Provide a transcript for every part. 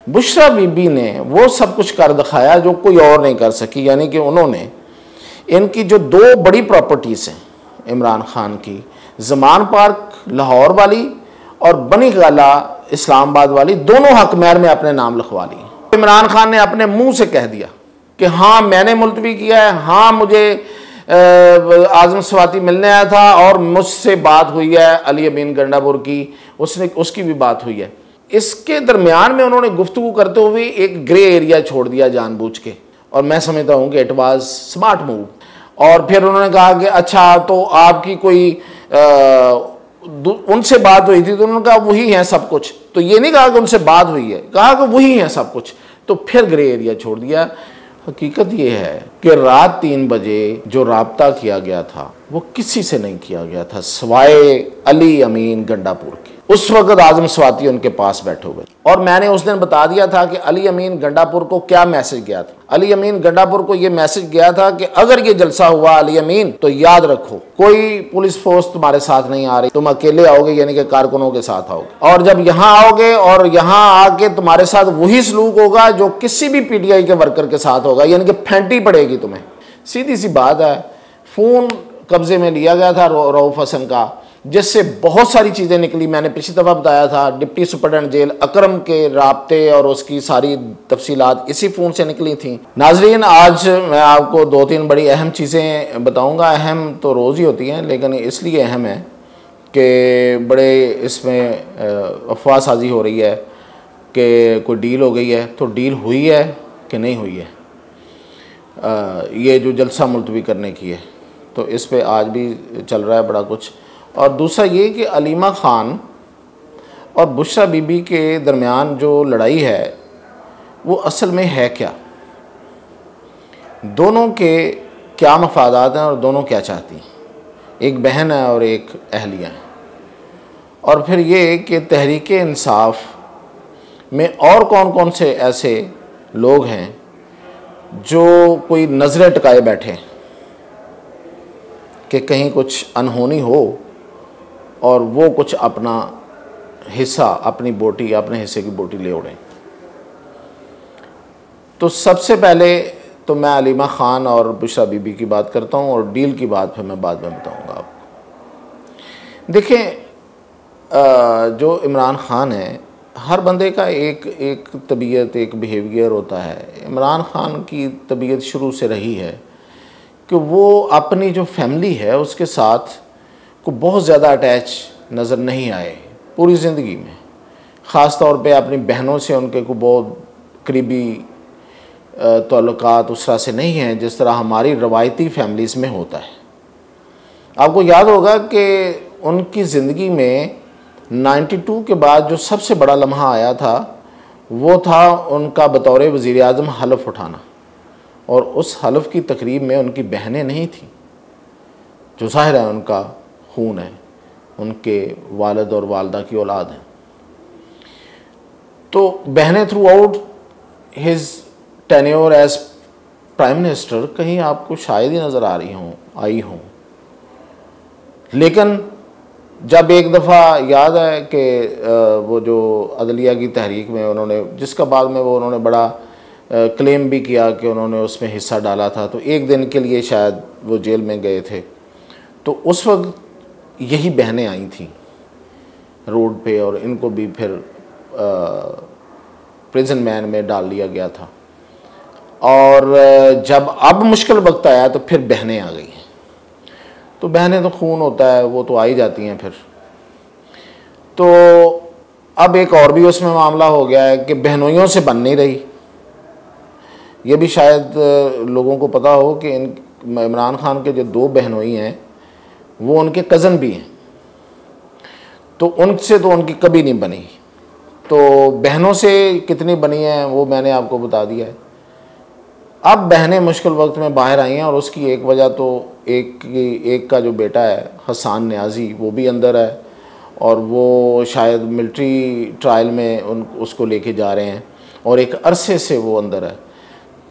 बुशरा बीबी ने वो सब कुछ कर दिखाया जो कोई और नहीं कर सकी, यानी कि उन्होंने इनकी जो दो बड़ी प्रॉपर्टीज़ हैं इमरान खान की, ज़मान पार्क लाहौर वाली और बनी गाला इस्लामाबाद वाली, दोनों हक महर में अपने नाम लिखवा लिए। इमरान खान ने अपने मुंह से कह दिया कि हाँ मैंने मुलतवी किया है, हाँ मुझे आज़म स्वाति मिलने आया था और मुझसे बात हुई है, अली अमीन गंडापुर की उसकी भी बात हुई है। इसके दरमियान में उन्होंने गुफ्तगू करते हुए एक ग्रे एरिया छोड़ दिया जानबूझ के, और मैं समझता हूँ कि इट वाज स्मार्ट मूव। और फिर उन्होंने कहा कि अच्छा तो आपकी कोई उनसे बात हुई थी, तो उन्होंने कहा वही है सब कुछ। तो ये नहीं कहा कि उनसे बात हुई है, कहा कि वही है सब कुछ। तो फिर ग्रे एरिया छोड़ दिया। हकीकत ये है कि रात 3 बजे जो राब्ता किया गया था वो किसी से नहीं किया गया था सिवाय अली अमीन गंडापुर के। उस वक्त आज़म स्वाति उनके पास बैठे हुए, और मैंने उस दिन बता दिया था कि अली अमीन गंडापुर को क्या मैसेज गया था। अली अमीन गंडापुर को ये मैसेज गया था कि अगर ये जलसा हुआ अली अमीन, तो याद रखो कोई पुलिस फोर्स तुम्हारे साथ नहीं आ रही, तुम अकेले आओगे, यानी कि कारकुनों के साथ आओगे, और जब यहाँ आओगे और यहाँ आके तुम्हारे साथ वही सलूक होगा जो किसी भी पीटीआई के वर्कर के साथ होगा, यानी कि फेंटी पड़ेगी तुम्हें। सीधी सी बात है। फ़ोन कब्जे में लिया गया था रऊफ हसन का, जिससे बहुत सारी चीज़ें निकली। मैंने पिछली दफ़ा बताया था डिप्टी सुपरडेंट जेल अकरम के राब्ते और उसकी सारी तफसीलात इसी फ़ोन से निकली थी। नाजरीन, आज मैं आपको 2-3 बड़ी अहम चीज़ें बताऊंगा। अहम तो रोज़ ही होती हैं, लेकिन इसलिए अहम है कि बड़े इसमें अफवाह साजी हो रही है कि कोई डील हो गई है। तो डील हुई है कि नहीं हुई है, ये जो जलसा मुलतवी करने की है, तो इस पर आज भी चल रहा है बड़ा कुछ। और दूसरा ये कि अलीमा ख़ान और बुशरा बीबी के दरमियान जो लड़ाई है वो असल में है क्या, दोनों के क्या मफादात हैं और दोनों क्या चाहती हैं। एक बहन है और एक अहलिया है। और फिर ये कि तहरीक इंसाफ में और कौन कौन से ऐसे लोग हैं जो कोई नज़रें टिकाए बैठे कि कहीं कुछ अनहोनी हो और वो कुछ अपना हिस्सा, अपनी बोटी, अपने हिस्से की बोटी ले उड़ें। तो सबसे पहले तो मैं अलीमा ख़ान और बुशरा बीबी की बात करता हूँ, और डील की बात फिर मैं बाद में बताऊँगा आपको। देखें, जो इमरान ख़ान है, हर बंदे का एक तबीयत, एक बिहेवियर होता है। इमरान ख़ान की तबीयत शुरू से रही है कि वो अपनी जो फैमिली है उसके साथ को बहुत ज़्यादा अटैच नज़र नहीं आए पूरी ज़िंदगी में। ख़ास तौर पे अपनी बहनों से उनके को बहुत करीबी ताल्लुकात उस तरह से नहीं हैं जिस तरह हमारी रवायती फैमिलीज़ में होता है। आपको याद होगा कि उनकी ज़िंदगी में 92 के बाद जो सबसे बड़ा लम्हा आया था वो था उनका बतौर वज़ीर आज़म हलफ उठाना, और उस हलफ की तकरीब में उनकी बहनें नहीं थीं, जो ज़ाहिर है उनका खून है, उनके वालिद और वालदा की औलाद हैं। तो बहनें throughout his tenure as prime minister कहीं आपको शायद ही नज़र आई हों। लेकिन जब एक दफ़ा याद है कि वो जो अदलिया की तहरीक में उन्होंने, जिसका बाद में वो उन्होंने बड़ा क्लेम भी किया कि उन्होंने उसमें हिस्सा डाला था, तो एक दिन के लिए शायद वो जेल में गए थे, तो उस वक्त यही बहनें आई थीं रोड पे, और इनको भी फिर प्रिजन मैन में डाल लिया गया था। और जब अब मुश्किल वक्त आया तो फिर बहनें आ गई हैं। तो बहनें तो खून होता है, वो तो आ ही जाती हैं फिर। तो अब एक और भी उसमें मामला हो गया है कि बहनोइयों से बन नहीं रही। ये भी शायद लोगों को पता हो कि इमरान ख़ान के जो 2 बहनोई हैं वो उनके कज़न भी हैं, तो उनसे तो उनकी कभी नहीं बनी। तो बहनों से कितनी बनी है वो मैंने आपको बता दिया है। अब बहनें मुश्किल वक्त में बाहर आई हैं, और उसकी एक वजह तो एक का जो बेटा है हसन न्याजी, वो भी अंदर है, और वो शायद मिलिट्री ट्रायल में उसको लेके जा रहे हैं, और एक अरसे से वो अंदर है।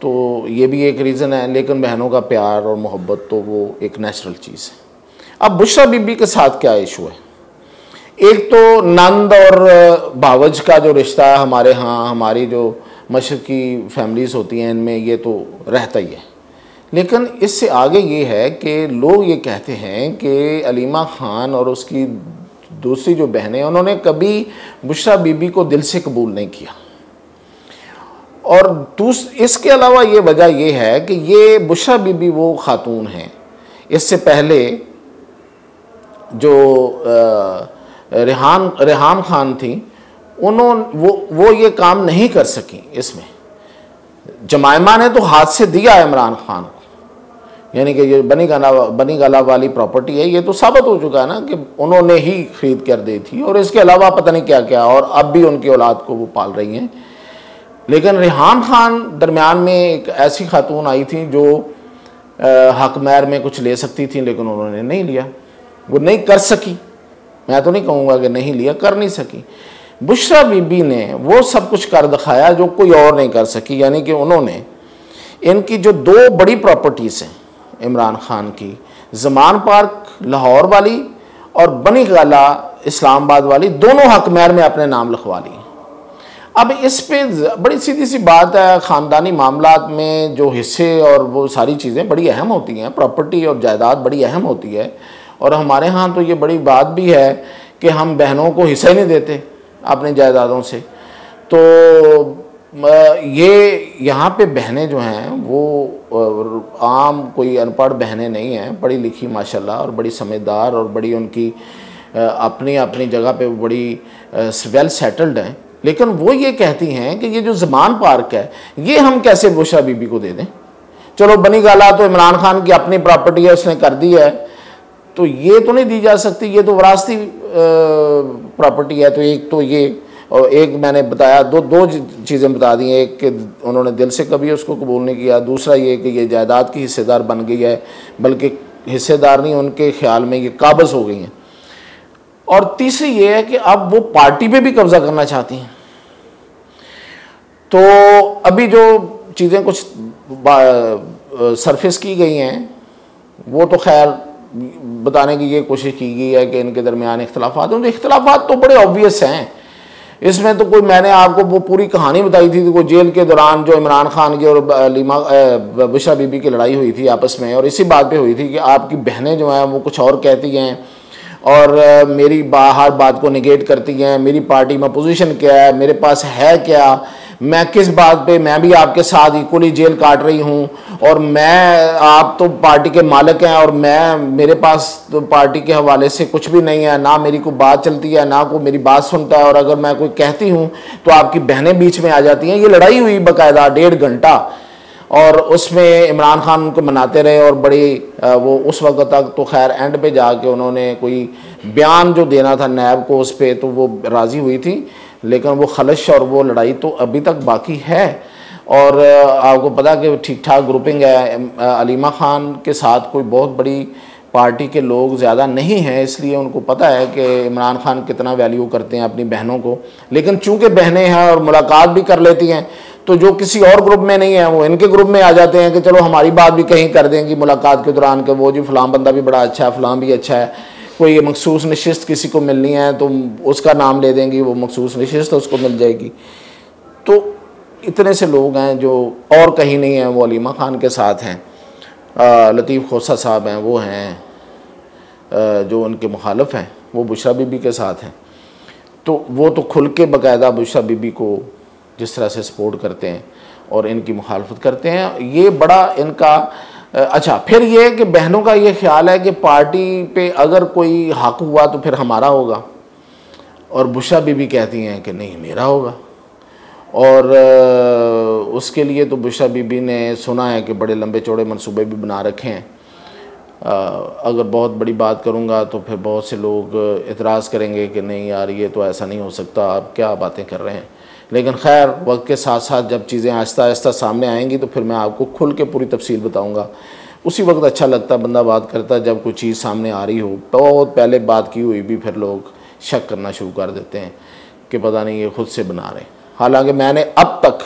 तो ये भी एक रीज़न है। लेकिन बहनों का प्यार और मोहब्बत तो वो एक नेचुरल चीज़ है। अब बुशरा बीबी के साथ क्या इशू है? एक तो नंद और भावज का जो रिश्ता है हमारे यहाँ, हमारी जो मशरकी फैमिलीज होती हैं इनमें ये तो रहता ही है। लेकिन इससे आगे ये है कि लोग ये कहते हैं कि अलीमा खान और उसकी दूसरी जो बहनें, उन्होंने कभी बुशरा बीबी को दिल से कबूल नहीं किया। और इसके अलावा ये वजह ये है कि ये बुशरा बीबी वो खातून हैं, इससे पहले जो रेहान खान थी, वो ये काम नहीं कर सकी। इसमें जमायमा ने तो हाथ से दिया इमरान खान को, यानी कि ये बनी गाला वाली प्रॉपर्टी है, ये तो साबित हो चुका है ना कि उन्होंने ही खरीद कर दी थी, और इसके अलावा पता नहीं क्या क्या, और अब भी उनकी औलाद को वो पाल रही हैं। लेकिन रेहान खान दरमियान में एक ऐसी खातून आई थी जो हक महर में कुछ ले सकती थी, लेकिन उन्होंने नहीं लिया, वो नहीं कर सकी। मैं तो नहीं कहूँगा कि नहीं लिया, कर नहीं सकी। बुशरा बीबी ने वो सब कुछ कर दिखाया जो कोई और नहीं कर सकी, यानी कि उन्होंने इनकी जो दो बड़ी प्रॉपर्टीज़ हैं इमरान खान की, ज़मान पार्क लाहौर वाली और बनी गाला इस्लामाबाद वाली, दोनों हक महर में अपने नाम लिखवा ली। अब इस पे बड़ी सीधी सी बात है, ख़ानदानी मामलात में जो हिस्से और वो सारी चीज़ें बड़ी अहम होती हैं, प्रॉपर्टी और जायदाद बड़ी अहम होती है। और हमारे यहाँ तो ये बड़ी बात भी है कि हम बहनों को हिस्सा ही नहीं देते अपनी जायदादों से। तो ये यहाँ पे बहनें जो हैं वो आम कोई अनपढ़ बहनें नहीं हैं, पढ़ी लिखी माशाल्लाह, और बड़ी समझदार, और बड़ी उनकी अपनी अपनी जगह पे बड़ी वेल सेटल्ड हैं। लेकिन वो ये कहती हैं कि ये जो ज़मान पार्क है ये हम कैसे बुशरा बीबी को दे दें। चलो बनी गाला तो इमरान खान की अपनी प्रॉपर्टी है, उसने कर दी है, तो ये तो नहीं दी जा सकती, ये तो वरासती प्रॉपर्टी है। तो एक तो ये, और एक मैंने बताया, दो चीज़ें बता दी। एक कि उन्होंने दिल से कभी उसको कबूल नहीं किया, दूसरा ये कि ये जायदाद की हिस्सेदार बन गई है, बल्कि हिस्सेदार नहीं, उनके ख्याल में ये काबज़ हो गई हैं। और तीसरी ये है कि अब वो पार्टी पे भी कब्जा करना चाहती हैं। तो अभी जो चीज़ें कुछ सरफेस की गई हैं वो तो खैर बताने की ये कोशिश की गई है कि इनके दरमियान इख्तलाफात हैं। तो इख्तलाफात तो बड़े ऑब्वियस हैं, इसमें तो कोई, मैंने आपको वो पूरी कहानी बताई थी, तो कोई जेल के दौरान जो इमरान खान की और बुशरा बीबी की लड़ाई हुई थी आपस में, और इसी बात पे हुई थी कि आपकी बहनें जो हैं वो कुछ और कहती हैं और मेरी हर बात को निगेट करती हैं, मेरी पार्टी में पोजीशन क्या है, मेरे पास है क्या, मैं किस बात पे, मैं भी आपके साथ इक्वली जेल काट रही हूँ, और मैं, आप तो पार्टी के मालिक हैं और मेरे पास तो पार्टी के हवाले से कुछ भी नहीं है, ना मेरी कोई बात चलती है, ना कोई मेरी बात सुनता है, और अगर मैं कोई कहती हूँ तो आपकी बहनें बीच में आ जाती हैं। ये लड़ाई हुई बाकायदा 1.5 घंटा, और उसमें इमरान खान उनको मनाते रहे, और बड़ी वो उस वक्त तक तो खैर एंड पे जाके उन्होंने कोई बयान जो देना था नैब को उस पर तो वो राज़ी हुई थी, लेकिन वो खलश और वो लड़ाई तो अभी तक बाकी है। और आपको पता कि ठीक ठाक ग्रुपिंग है, अलीमा खान के साथ कोई बहुत बड़ी पार्टी के लोग ज़्यादा नहीं हैं, इसलिए उनको पता है कि इमरान खान कितना वैल्यू करते हैं अपनी बहनों को। लेकिन चूँकि बहनें हैं और मुलाकात भी कर लेती हैं, तो जो किसी और ग्रुप में नहीं है वो इनके ग्रुप में आ जाते हैं कि चलो हमारी बात भी कहीं कर देंगी मुलाकात के दौरान, कि वो जी फ़लाँ बंदा भी बड़ा अच्छा है, फ़लाँ भी अच्छा है, कोई मखसूस नशिस्त किसी को मिलनी है तो उसका नाम ले देंगी, वो मखसूस नशिस्त उसको मिल जाएगी। तो इतने से लोग हैं जो और कहीं नहीं हैं, वो अलीमा खान के साथ हैं। लतीफ़ खोसा साहब हैं, वो हैं जो उनके मुखालिफ हैं, वो बुशरा बीबी के साथ हैं। तो वो तो खुल के बाकायदा बुशरा बीबी को जिस तरह से सपोर्ट करते हैं और इनकी मुखालफत करते हैं, ये बड़ा इनका अच्छा। फिर ये कि बहनों का ये ख्याल है कि पार्टी पे अगर कोई हक हुआ तो फिर हमारा होगा, और बुशरा बीबी कहती हैं कि नहीं मेरा होगा। और उसके लिए तो बुशरा बीबी ने सुना है कि बड़े लंबे चौड़े मंसूबे भी बना रखे हैं। अगर बहुत बड़ी बात करूँगा तो फिर बहुत से लोग इतराज़ करेंगे कि नहीं यार ये तो ऐसा नहीं हो सकता, आप क्या बातें कर रहे हैं। लेकिन खैर वक्त के साथ साथ जब चीज़ें आहिस्ता आहिस्ता सामने आएंगी तो फिर मैं आपको खुल के पूरी तफसील बताऊंगा। उसी वक्त अच्छा लगता बंदा बात करता जब कोई चीज़ सामने आ रही हो। बहुत पहले बात की हुई भी फिर लोग शक करना शुरू कर देते हैं कि पता नहीं ये खुद से बना रहे। हालांकि मैंने अब तक,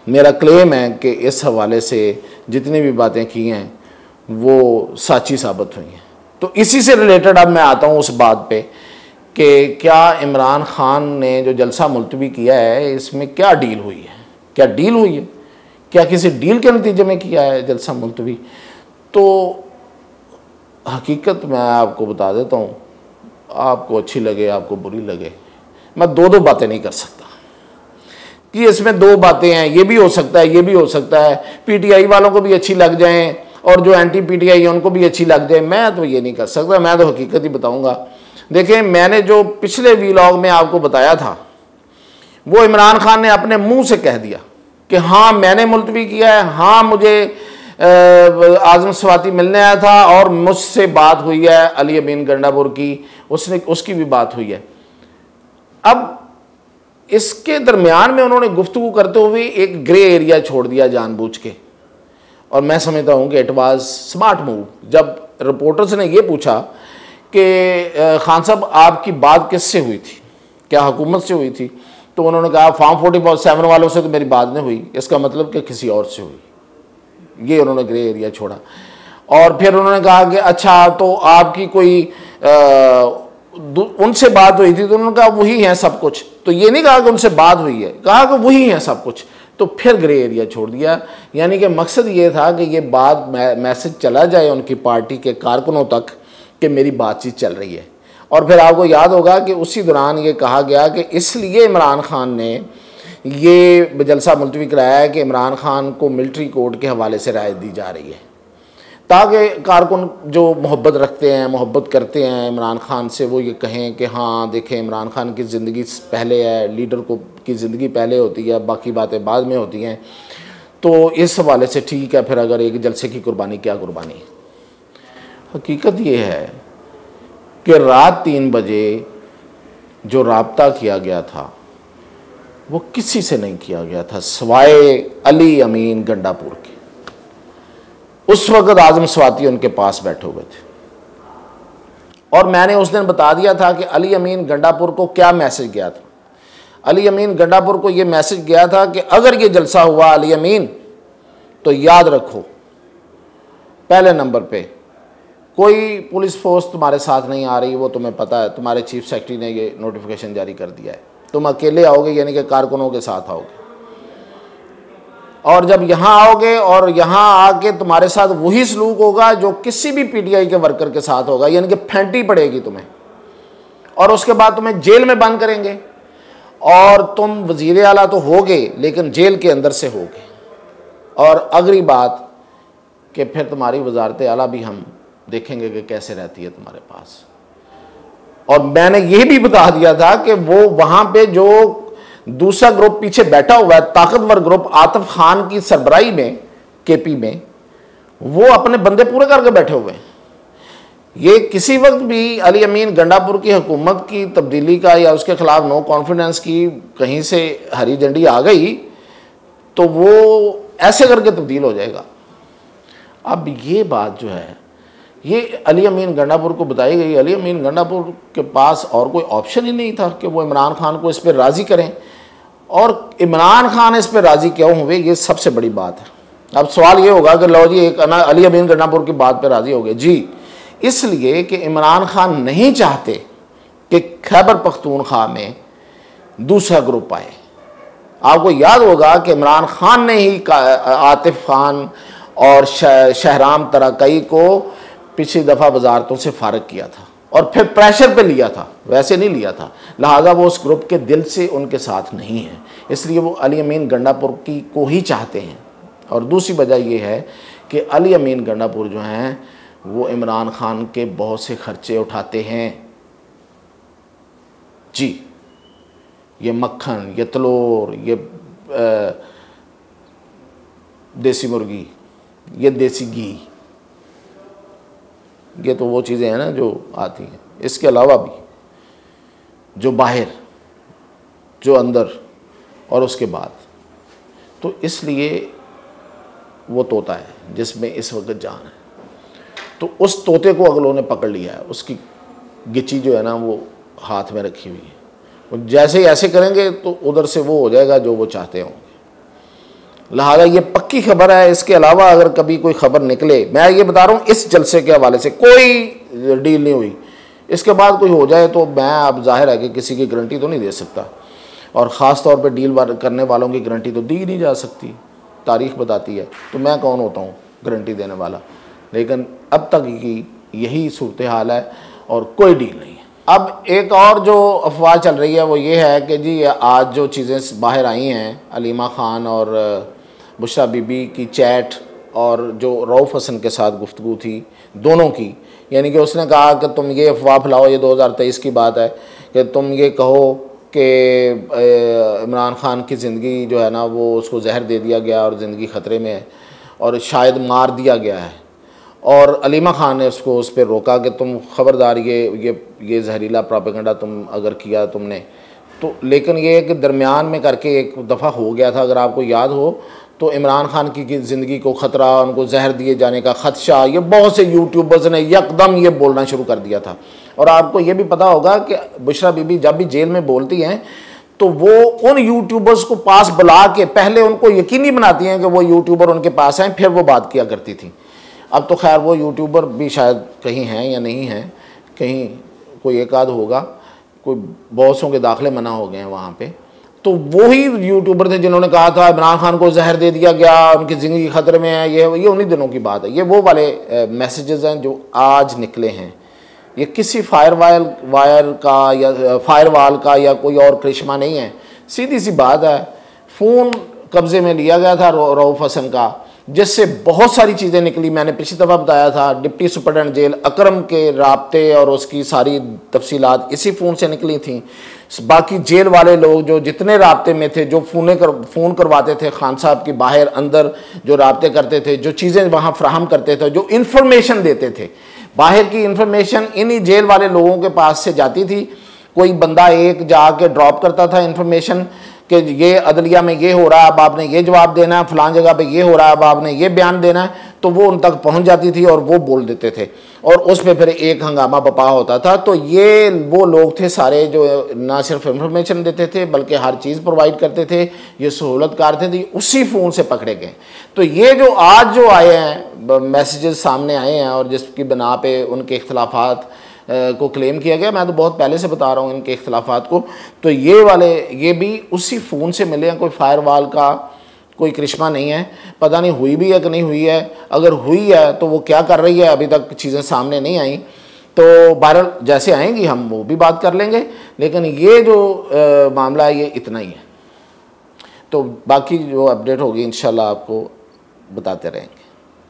मेरा क्लेम है कि इस हवाले से जितनी भी बातें की हैं वो सच्ची साबित हुई हैं। तो इसी से रिलेटेड अब मैं आता हूँ उस बात पे कि क्या इमरान खान ने जो जलसा मुलतवी किया है इसमें क्या डील हुई है, क्या डील हुई है, क्या किसी डील के नतीजे में किया है जलसा मुलतवी। तो हकीकत मैं आपको बता देता हूँ, आपको अच्छी लगे आपको बुरी लगे, मैं दो बातें नहीं कर सकता कि इसमें दो बातें हैं, ये भी हो सकता है ये भी हो सकता है, पीटीआई वालों को भी अच्छी लग जाएं और जो एंटी पीटीआई है उनको भी अच्छी लग जाए। मैं तो ये नहीं कर सकता, मैं तो हकीकत ही बताऊंगा। देखें, मैंने जो पिछले वीलॉग में आपको बताया था वो इमरान खान ने अपने मुंह से कह दिया कि हाँ मैंने मुलतवी किया है, हाँ मुझे आजम स्वाति मिलने आया था और मुझसे बात हुई है अली अमीन गंडापुर की, उसकी भी बात हुई है। अब इसके दरमियान में उन्होंने गुफ्तगू करते हुए एक ग्रे एरिया छोड़ दिया जानबूझ के, और मैं समझता हूँ कि इट वाज स्मार्ट मूव। जब रिपोर्टर्स ने ये पूछा कि खान साहब आपकी बात किससे हुई थी, क्या हुकूमत से हुई थी, तो उन्होंने कहा फॉर्म 47 वालों से तो मेरी बात नहीं हुई, इसका मतलब कि किसी और से हुई। ये उन्होंने ग्रे एरिया छोड़ा। और फिर उन्होंने कहा कि अच्छा तो आपकी कोई उनसे बात हुई थी, तो उन्होंने कहा वही है सब कुछ। तो ये नहीं कहा कि उनसे बात हुई है, कहा कि वही है सब कुछ। तो फिर ग्रे एरिया छोड़ दिया, यानी कि मकसद ये था कि ये बात मैसेज चला जाए उनकी पार्टी के कारकुनों तक कि मेरी बातचीत चल रही है। और फिर आपको याद होगा कि उसी दौरान ये कहा गया कि इसलिए इमरान खान ने ये जलसा मुलतवी कराया है कि इमरान खान को मिलिट्री कोर्ट के हवाले से राय दी जा रही है, ताकि कारकुन जो मोहब्बत रखते हैं, मोहब्बत करते हैं इमरान खान से, वो ये कहें कि हाँ देखें इमरान खान की ज़िंदगी पहले है, लीडर को की ज़िंदगी पहले होती है, बाकी बातें बाद में होती हैं। तो इस हवाले से ठीक है, फिर अगर एक जलसे की कुर्बानी क्या कुर्बानी है। हकीकत ये है कि रात 3 बजे जो राब्ता किया गया था वो किसी से नहीं किया गया था सिवाय अली अमीन गंडापुर के। उस वक्त आजम स्वाति उनके पास बैठे हुए थे, और मैंने उस दिन बता दिया था कि अली अमीन गंडापुर को क्या मैसेज गया था। अली अमीन गंडापुर को यह मैसेज गया था कि अगर ये जलसा हुआ अली अमीन, तो याद रखो पहले नंबर पे कोई पुलिस फोर्स तुम्हारे साथ नहीं आ रही, वो तुम्हें पता है, तुम्हारे चीफ सेक्रेटरी ने ये नोटिफिकेशन जारी कर दिया है, तुम अकेले आओगे, यानी कि कारकुनों के साथ आओगे। और जब यहाँ आओगे और यहाँ आके तुम्हारे साथ वही सलूक होगा जो किसी भी पीटीआई के वर्कर के साथ होगा, यानी कि फेंटी पड़ेगी तुम्हें, और उसके बाद तुम्हें जेल में बंद करेंगे, और तुम वजीर आला तो होगे लेकिन जेल के अंदर से होगे। और अगली बात कि फिर तुम्हारी वजारत आला भी हम देखेंगे कि कैसे रहती है तुम्हारे पास। और मैंने ये भी बता दिया था कि वो वहाँ पे जो दूसरा ग्रुप पीछे बैठा हुआ है, ताकतवर ग्रुप आतिफ खान की सरबराही में, केपी में, वो अपने बंदे पूरे करके बैठे हुए हैं। ये किसी वक्त भी अली अमीन गंडापुर की हुकूमत की तब्दीली का या उसके खिलाफ नो कॉन्फिडेंस की कहीं से हरी झंडी आ गई तो वो ऐसे करके तब्दील हो जाएगा। अब ये बात जो है ये अली अमीन गंडापुर को बताई गई। अली अमीन गंडापुर के पास और कोई ऑप्शन ही नहीं था कि वो इमरान खान को इस पर राज़ी करें, और इमरान खान इस पर राज़ी क्यों हुए, ये सबसे बड़ी बात है। अब सवाल ये होगा कि लो जी एक अली अमीन गंडापुर की बात पर राज़ी हो गए जी, इसलिए कि इमरान खान नहीं चाहते कि खैबर पख्तूनख्वा में दूसरा ग्रुप आए। आपको याद होगा कि इमरान खान ने ही आतिफ खान और शहराम तरकई को पिछली दफ़ा वजारतों से फारग किया था और फिर प्रेशर पे लिया था, वैसे नहीं लिया था। लिहाजा वो उस ग्रुप के दिल से उनके साथ नहीं है, इसलिए वो अली अमीन गंडापुर की को ही चाहते हैं। और दूसरी वजह ये है कि अली अमीन गंडापुर जो हैं वो इमरान खान के बहुत से खर्चे उठाते हैं जी। ये मक्खन, ये तलोर, ये देसी मुर्गी, ये देसी घी, ये तो वो चीज़ें हैं ना जो आती हैं। इसके अलावा भी जो बाहर, जो अंदर और उसके बाद, तो इसलिए वो तोता है जिसमें इस वक्त जान है। तो उस तोते को अगलों ने पकड़ लिया है, उसकी गिची जो है ना वो हाथ में रखी हुई है। वो जैसे ही ऐसे करेंगे तो उधर से वो हो जाएगा जो वो चाहते होंगे। लिहाजा ये पक्की खबर है। इसके अलावा अगर कभी कोई खबर निकले, मैं ये बता रहा हूँ इस जलसे के हवाले से कोई डील नहीं हुई, इसके बाद कोई हो जाए तो मैं अब जाहिर है कि किसी की गारंटी तो नहीं दे सकता, और ख़ास तौर पे डील करने वालों की गारंटी तो दी नहीं जा सकती, तारीख बताती है। तो मैं कौन होता हूँ गारंटी देने वाला। लेकिन अब तक की यही सूरत हाल है और कोई डील नहीं है। अब एक और जो अफवाह चल रही है वो ये है कि जी आज जो चीज़ें बाहर आई हैं, अलीमा ख़ान और बुशरा बीबी की चैट और जो रऊफ़ हसन के साथ गुफ्तगू थी दोनों की, यानी कि उसने कहा कि तुम ये अफवाह फैलाओ, ये 2023 की बात है, कि तुम ये कहो कि इमरान ख़ान की ज़िंदगी जो है ना वो उसको जहर दे दिया गया और ज़िंदगी ख़तरे में है और शायद मार दिया गया है, और अलीमा ख़ान ने उसको उस पर रोका कि तुम ख़बरदार ये जहरीला प्रोपेगेंडा तुम अगर किया तुमने तो। लेकिन ये एक दरमियान में करके एक दफ़ा हो गया था, अगर आपको याद हो तो, इमरान ख़ान की ज़िंदगी को ख़तरा, उनको जहर दिए जाने का ख़दशा, ये बहुत से यूट्यूबर्स ने यकदम ये बोलना शुरू कर दिया था। और आपको ये भी पता होगा कि बुशरा बीबी जब भी जेल में बोलती हैं तो वो उन यूट्यूबर्स को पास बुला के पहले उनको यकीनी बनाती हैं कि वो यूट्यूबर उनके पास हैं, फिर वो बात किया करती थी। अब तो खैर वो यूट्यूबर भी शायद कहीं हैं या नहीं हैं, कहीं कोई एक आध होगा, कोई बहुत सौ के दाखिले मना हो गए हैं वहाँ पे। तो वही यूट्यूबर थे जिन्होंने कहा था इमरान ख़ान को जहर दे दिया गया, उनकी ज़िंदगी ख़तरे में है, ये उन्हीं दिनों की बात है। ये वो वाले मैसेजेस हैं जो आज निकले हैं। ये किसी फायरवाल का या कोई और करिश्मा नहीं है, सीधी सी बात है। फ़ोन कब्ज़े में लिया गया था रऊफ़ हसन का, जिससे बहुत सारी चीज़ें निकली। मैंने पिछली दफ़ा बताया था डिप्टी सुपरडेंट जेल अकरम के राब्ते और उसकी सारी तफसीलात इसी फ़ोन से निकली थी। बाकी जेल वाले लोग जो जितने राब्ते में थे, जो फ़ोन करवाते थे खान साहब की, बाहर अंदर जो राब्ते करते थे, जो चीज़ें वहाँ फ्राहम करते थे, जो इन्फॉर्मेशन देते थे, बाहर की इन्फॉर्मेशन इन्हीं जेल वाले लोगों के पास से जाती थी। कोई बंदा एक जाके ड्रॉप करता था इन्फॉर्मेशन कि ये अदलिया में ये हो रहा है, अब आपने ये जवाब देना है, फलां जगह पे ये हो रहा है, अब आपने ये बयान देना है, तो वो उन तक पहुंच जाती थी और वो बोल देते थे और उस पर फिर एक हंगामा बपा होता था। तो ये वो लोग थे सारे जो ना सिर्फ इन्फॉर्मेशन देते थे बल्कि हर चीज़ प्रोवाइड करते थे, ये सहूलतकार थे, उसी फ़ोन से पकड़े गए। तो ये जो आज जो आए हैं मैसेजेस सामने आए हैं और जिसकी बिना पे उनके इख्तलाफात को क्लेम किया गया, मैं तो बहुत पहले से बता रहा हूँ इनके इख्तलाफात को, तो ये भी उसी फ़ोन से मिले हैं। कोई फायरवाल का कोई करिश्मा नहीं है। पता नहीं हुई भी है कि नहीं हुई है, अगर हुई है तो वो क्या कर रही है, अभी तक चीज़ें सामने नहीं आई। तो बहरहाल जैसे आएंगी हम वो भी बात कर लेंगे, लेकिन ये जो मामला है ये इतना ही है। तो बाकी जो अपडेट होगी इंशाल्लाह आपको बताते रहेंगे।